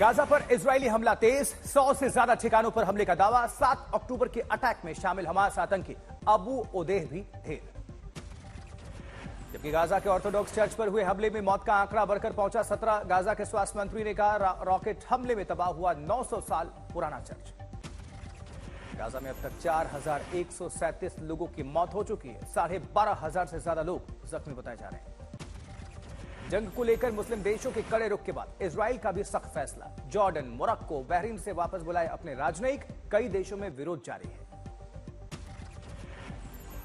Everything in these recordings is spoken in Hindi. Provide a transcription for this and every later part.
गाजा पर इजरायली हमला तेज, 100 से ज्यादा ठिकानों पर हमले का दावा। 7 अक्टूबर के अटैक में शामिल हमास आतंकी अबू ओदेह भी ढेर। जबकि गाजा के ऑर्थोडॉक्स चर्च पर हुए हमले में मौत का आंकड़ा बढ़कर पहुंचा 17। गाजा के स्वास्थ्य मंत्री ने कहा रॉकेट हमले में तबाह हुआ 900 साल पुराना चर्च। गाजा में अब तक 4137 लोगों की मौत हो चुकी है। 12,500 से ज्यादा लोग जख्मी बताए जा रहे हैं। जंग को लेकर मुस्लिम देशों के कड़े रुख के बाद इजराइल का भी सख्त फैसला। जॉर्डन, मोरक्को, बहरीन से वापस बुलाए अपने राजनयिक। कई देशों में विरोध जारी है।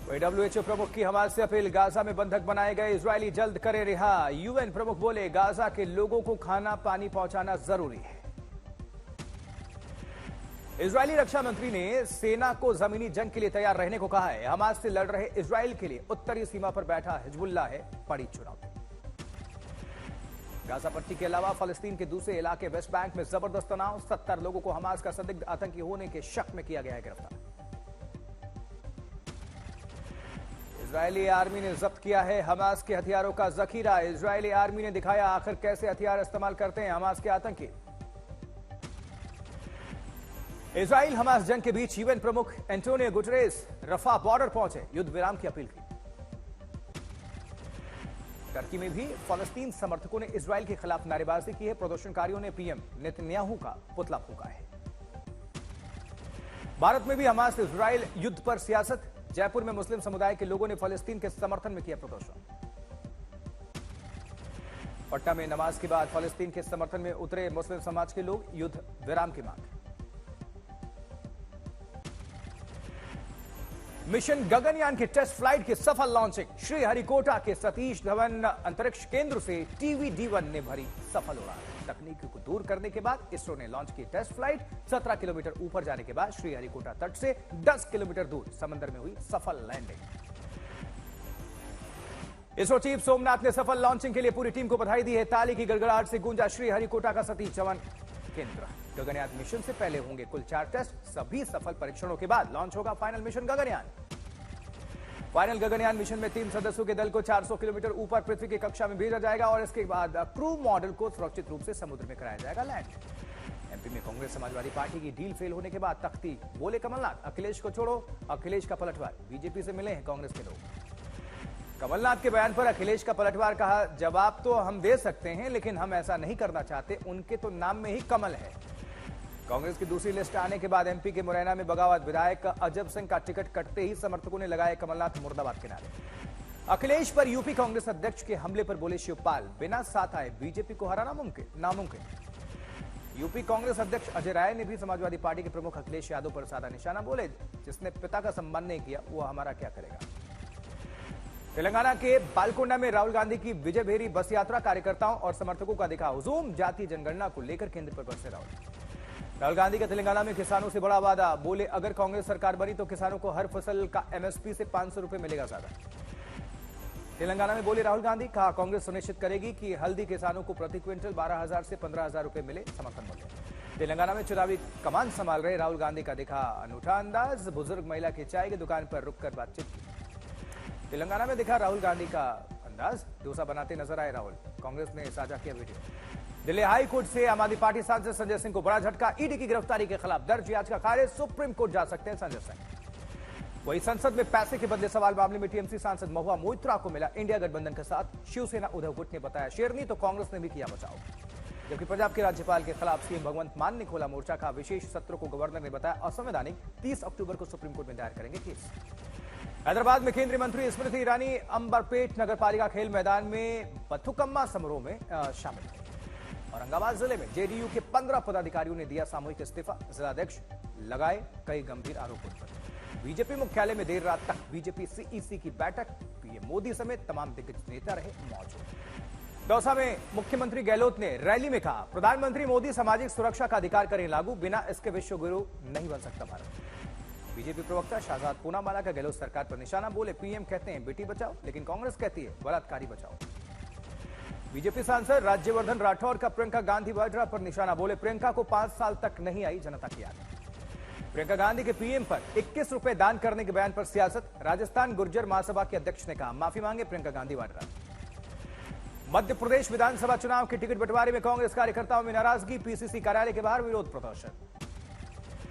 WHO प्रमुख की हमास से अपील। गाजा में बंधक बनाए गए इजरायली जल्द करे रिहा। UN प्रमुख बोले गाजा के लोगों को खाना पानी पहुंचाना जरूरी है। इजरायली रक्षा मंत्री ने सेना को जमीनी जंग के लिए तैयार रहने को कहा है। हमास से लड़ रहे इजराइल के लिए उत्तरी सीमा पर बैठा हिजबुल्लाह है बड़ी चुनौती। गाजा पट्टी के अलावा फलस्तीन के दूसरे इलाके वेस्ट बैंक में जबरदस्त तनाव। 70 लोगों को हमास का संदिग्ध आतंकी होने के शक में किया गया है गिरफ्तार। इजरायली आर्मी ने जब्त किया है हमास के हथियारों का जखीरा। इजरायली आर्मी ने दिखाया आखिर कैसे हथियार इस्तेमाल करते हैं हमास के आतंकी। इजराइल हमास जंग के बीच UN प्रमुख एंटोनियो गुटेरेस रफा बॉर्डर पहुंचे, युद्ध विराम की अपील की। टर्की में भी फलस्तीन समर्थकों ने इजराइल के खिलाफ नारेबाजी की है। प्रदर्शनकारियों ने PM नेतन्याहू का पुतला फूंका है। भारत में भी हमास इजराइल युद्ध पर सियासत। जयपुर में मुस्लिम समुदाय के लोगों ने फलस्तीन के समर्थन में किया प्रदर्शन। पटना में नमाज के बाद फलस्तीन के समर्थन में उतरे मुस्लिम समाज के लोग, युद्ध विराम की मांग। मिशन गगनयान के टेस्ट फ्लाइट की सफल लॉन्चिंग। श्रीहरिकोटा के सतीश धवन अंतरिक्ष केंद्र से TVD-1 ने भरी सफल उड़ान। तकनीक को दूर करने के बाद इसरो ने लॉन्च की टेस्ट फ्लाइट। 17 किलोमीटर ऊपर जाने के बाद श्रीहरिकोटा तट से 10 किलोमीटर दूर समंदर में हुई सफल लैंडिंग। इसरो चीफ सोमनाथ ने सफल लॉन्चिंग के लिए पूरी टीम को बधाई दी है। ताली की गड़गड़ाहट से गूंजा श्रीहरिकोटा का सतीश धवन केंद्र। गगनयान मिशन से पहले होंगे कुल 4 टेस्ट। सभी सफल परीक्षणों के बाद लॉन्च होगा final mission Gaganyaan. Final Gaganyaan mission में 3 सदस्यों के दल को 400 किलोमीटर ऊपर पृथ्वी की कक्षा में भेजा जाएगा और इसके बाद क्रू मॉडल को सुरक्षित रूप से समुद्र में कराया जाएगा लैंड। MP में कांग्रेस समाजवादी पार्टी की डील फेल होने के बाद तख्ती। बोले कमलनाथ, अखिलेश को छोड़ो, अखिलेश का पलटवार। बीजेपी से मिले हैं कांग्रेस के लोग। कमलनाथ के बयान पर अखिलेश का पलटवार। कहा जवाब तो हम दे सकते हैं लेकिन हम ऐसा नहीं करना चाहते, उनके तो नाम में ही कमल है। कांग्रेस की दूसरी लिस्ट आने के बाद MP के मुरैना में बगावत। विधायक अजब सिंह का टिकट कटते ही समर्थकों ने लगाए कमलनाथ मुर्दाबाद के नारे। अखिलेश पर यूपी कांग्रेस अध्यक्ष के हमले पर बोले शिवपाल, बिना साथ आए बीजेपी को हराना नामुमकिन। यूपी कांग्रेस अध्यक्ष अजय राय ने भी समाजवादी पार्टी के प्रमुख अखिलेश यादव पर साधा निशाना। बोले जिसने पिता का सम्मान नहीं किया वो हमारा क्या करेगा। तेलंगाना के बालकोंडा में राहुल गांधी की विजय भेरी बस यात्रा। कार्यकर्ताओं और समर्थकों का दिखा हुजूम। जातीय जनगणना को लेकर केंद्र पर बरसे राहुल गांधी का तेलंगाना में किसानों से बड़ा वादा। बोले अगर कांग्रेस सरकार बनी तो किसानों को हर फसल का MSP से 500 रुपए मिलेगा ज्यादा। तेलंगाना में बोले राहुल गांधी। कहा कांग्रेस सुनिश्चित करेगी कि हल्दी किसानों को प्रति क्विंटल 12,000 से 15,000 रुपए मिले समर्थन मूल्य। तेलंगाना में चुनावी कमान संभाल रहे राहुल गांधी का दिखा अनूठा अंदाज। बुजुर्ग महिला की चाय की दुकान पर रुककर बातचीत की। तेलंगाना में दिखा राहुल गांधी का अंदाज। डोसा बनाते नजर आए राहुल। कांग्रेस ने साझा किया वीडियो। दिल्ली हाई कोर्ट से आम आदमी पार्टी सांसद संजय सिंह को बड़ा झटका। ED की गिरफ्तारी के खिलाफ दर्ज याचिका खारिज। सुप्रीम कोर्ट जा सकते हैं संजय सिंह। वही संसद में पैसे के बदले सवाल मामले में TMC सांसद महुआ मोइत्रा को मिला इंडिया गठबंधन के साथ। शिवसेना उद्धव गुट ने बताया शेरनी तो कांग्रेस ने भी किया बचाव। जबकि पंजाब के राज्यपाल के खिलाफ CM भगवंत मान ने खोला मोर्चा। का विशेष सत्र को गवर्नर ने बताया असंवैधानिक। 30 अक्टूबर को सुप्रीम कोर्ट में दायर करेंगे केस। हैदराबाद में केंद्रीय मंत्री स्मृति ईरानी अंबरपेट नगरपालिका खेल मैदान में बथुकम्मा समारोह में शामिल हुए। औरंगाबाद जिले में JDU के 15 पदाधिकारियों ने दिया सामूहिक इस्तीफा। जिलाध्यक्ष लगाए कई गंभीर आरोपों पर। बीजेपी मुख्यालय में देर रात तक बीजेपी CEC की बैठक। PM मोदी समेत तमाम दिग्गज नेता रहे मौजूद। दौसा में मुख्यमंत्री गहलोत ने रैली में कहा प्रधानमंत्री मोदी सामाजिक सुरक्षा का अधिकार करें लागू, बिना इसके विश्व गुरु नहीं बन सकता भारत। बीजेपी प्रवक्ता शाहजाद पूनावाला का गहलोत सरकार पर निशाना। बोले PM कहते हैं बेटी बचाओ लेकिन कांग्रेस कहती है बलात्कारी बचाओ। बीजेपी सांसद राज्यवर्धन राठौर का प्रियंका गांधी वाड्रा पर निशाना। बोले प्रियंका को 5 साल तक नहीं आई जनता की याद। प्रियंका गांधी के PM पर 21 रुपए दान करने के बयान पर सियासत। राजस्थान गुर्जर महासभा के अध्यक्ष ने कहा माफी मांगे प्रियंका गांधी वाड्रा। मध्य प्रदेश विधानसभा चुनाव के टिकट बंटवारे में कांग्रेस कार्यकर्ताओं में नाराजगी, पीसीसी कार्यालय के बाहर विरोध प्रदर्शन।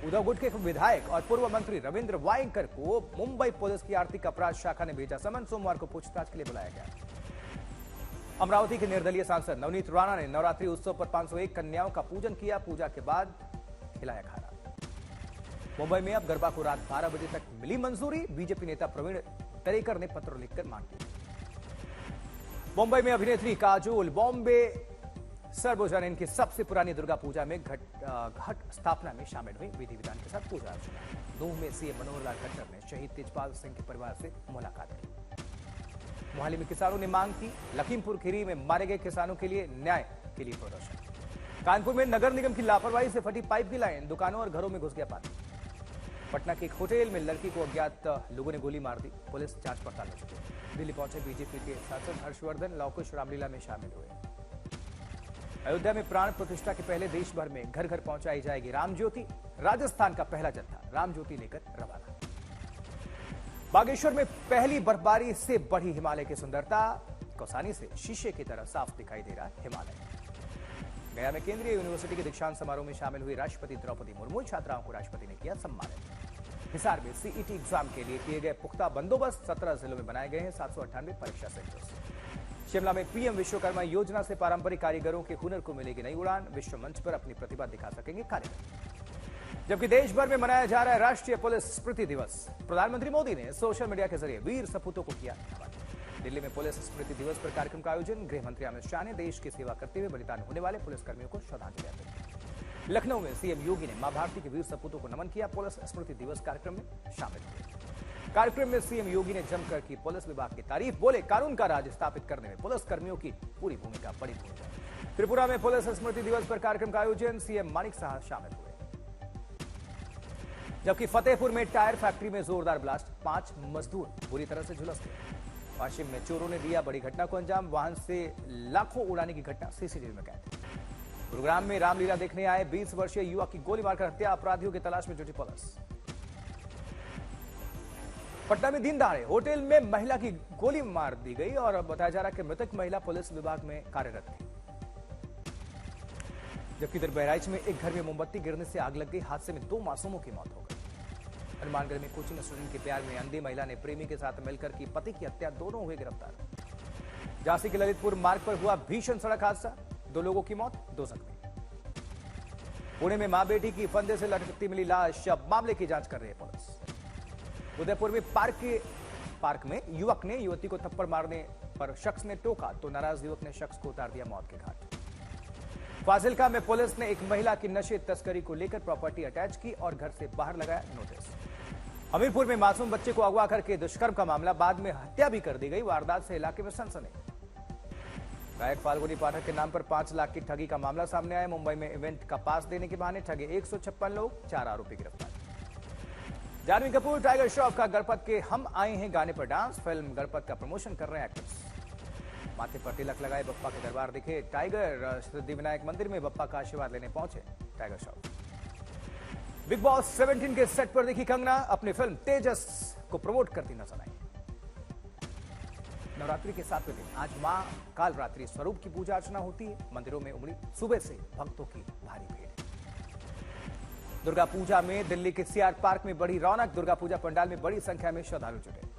उद्धव गुट के विधायक और पूर्व मंत्री रविंद्र वायंकर को मुंबई पुलिस की आर्थिक अपराध शाखा ने भेजा समन, सोमवार को पूछताछ के लिए बुलाया गया। अमरावती के निर्दलीय सांसद नवनीत राणा ने नवरात्रि उत्सव पर 501 कन्याओं का पूजन किया, पूजा के बाद खिलाया खाना। मुंबई में अब गरबा को रात 12 बजे तक मिली मंजूरी, बीजेपी नेता प्रवीण दरेकर ने पत्र लिखकर मांग की। मुंबई में अभिनेत्री काजोल बॉम्बे सर्वजनीन की सबसे पुरानी दुर्गा पूजा में घट स्थापना में शामिल हुई, विधि विधान के साथ पूजा अर्चना। नूह में सीएम मनोहर लाल खट्टर ने शहीद तेजपाल सिंह के परिवार से मुलाकात की। मोहाली में किसानों ने मांग की, लखीमपुर खीरी में मारे गए किसानों के लिए न्याय के लिए प्रदर्शन। कानपुर में नगर निगम की लापरवाही से फटी पाइप की लाइन, दुकानों और घरों में घुस गया पानी। पटना के एक होटल में लड़की को अज्ञात लोगों ने गोली मार दी, पुलिस जांच पड़ताल में जुटी। दिल्ली पहुंचे बीजेपी के सांसद हर्षवर्धन लवकुश रामलीला में शामिल हुए। अयोध्या में प्राण प्रतिष्ठा के पहले देश भर में घर घर पहुंचाई जाएगी राम ज्योति, राजस्थान का पहला जत्था राम ज्योति लेकर रवाना। बागेश्वर में पहली बर्फबारी से बढ़ी हिमालय की सुंदरता, कौसानी से शीशे की तरह साफ दिखाई दे रहा हिमालय। गया में केंद्रीय यूनिवर्सिटी के दीक्षांत समारोह में शामिल हुई राष्ट्रपति द्रौपदी मुर्मू, छात्राओं को राष्ट्रपति ने किया सम्मानित। हिसार में सीईटी एग्जाम के लिए किए गए पुख्ता बंदोबस्त, 17 जिलों में बनाए गए हैं 798 परीक्षा सेंटर्स। शिमला में पीएम विश्वकर्मा योजना से पारंपरिक कारीगरों के हुनर को मिलेगी नई उड़ान, विश्व मंच पर अपनी प्रतिभा दिखा सकेंगे कारीगर। जबकि देश भर में मनाया जा रहा है राष्ट्रीय पुलिस स्मृति दिवस, प्रधानमंत्री मोदी ने सोशल मीडिया के जरिए वीर सपूतों को किया नमन। दिल्ली में पुलिस स्मृति दिवस पर कार्यक्रम का आयोजन, गृह मंत्री अमित शाह ने देश की सेवा करते हुए बलिदान होने वाले पुलिसकर्मियों को श्रद्धांजलि अर्पित की। लखनऊ में सीएम योगी ने मां भारती के वीर सपूतों को नमन किया, पुलिस स्मृति दिवस कार्यक्रम में शामिल हुए। कार्यक्रम में सीएम योगी ने जमकर की पुलिस विभाग की तारीफ, बोले कानून का राज स्थापित करने में पुलिस कर्मियों की पूरी भूमिका, बड़ी भूमिका। त्रिपुरा में पुलिस स्मृति दिवस पर कार्यक्रम का आयोजन, सीएम मानिक साह शामिल हुए। जबकि फतेहपुर में टायर फैक्ट्री में जोरदार ब्लास्ट, 5 मजदूर बुरी तरह से झुलस गए। वाशिम में चोरों ने दिया बड़ी घटना को अंजाम, वाहन से लाखों उड़ाने की घटना सीसीटीवी में कैद। गुरुग्राम में रामलीला देखने आए 20 वर्षीय युवक की गोली मारकर हत्या, अपराधियों की तलाश में जुटी पुलिस। पटना में दिन दहाड़े होटल में महिला की गोली मार दी गई और बताया जा रहा है कि मृतक महिला पुलिस विभाग में कार्यरत थी। जबकि इधर बहराइच में एक घर में मोमबत्ती गिरने से आग लग गई, हादसे में 2 मासूमों की मौत हो गई। हनुमानगढ़ में कोचिंग स्टूडेंट के प्यार में अंधी महिला ने प्रेमी के साथ मिलकर की पति की हत्या, दोनों हुए गिरफ्तार। झांसी के ललितपुर मार्ग पर हुआ भीषण सड़क हादसा, 2 लोगों की मौत, 2 जख्मी। पुणे में मां बेटी की फंदे से लटकती मिली लाश, अब मामले की जांच कर रही है पुलिस। उदयपुर में पार्क में युवक ने युवती को थप्पड़ मारने पर शख्स ने टोका तो नाराज युवक ने शख्स को उतार दिया मौत के घाट। फाजिलका में पुलिस ने एक महिला की नशे तस्करी को लेकर प्रॉपर्टी अटैच की और घर से बाहर लगाया नोटिस। हमीरपुर में मासूम बच्चे को अगवा करके दुष्कर्म का मामला, बाद में हत्या भी कर दी गई, वारदात से इलाके में सनसनी। गायक फाल्गुनी पाठक के नाम पर 5 लाख की ठगी का मामला सामने आया, मुंबई में इवेंट का पास देने के बहाने ठगे 156 लोग, 4 आरोपी गिरफ्तार। जानवी कपूर टाइगर श्रॉफ का गणपत के हम आए हैं गाने पर डांस, फिल्म गणपत का प्रमोशन कर रहे हैं एक्टर्स। माथे पर तिलक लगाए बप्पा के दरबार दिखे टाइगर, सिद्धिविनायक मंदिर में बप्पा का आशीर्वाद लेने पहुंचे टाइगर श्रॉफ। बिग बॉस 17 के सेट पर देखी कंगना, अपनी फिल्म तेजस को प्रमोट करती नजर आई। नवरात्रि के 7वें दिन आज मां कालरात्रि स्वरूप की पूजा अर्चना होती है, मंदिरों में उमड़ी सुबह से भक्तों की भारी भीड़। दुर्गा पूजा में दिल्ली के सीआर पार्क में बड़ी रौनक, दुर्गा पूजा पंडाल में बड़ी संख्या में श्रद्धालु जुटे।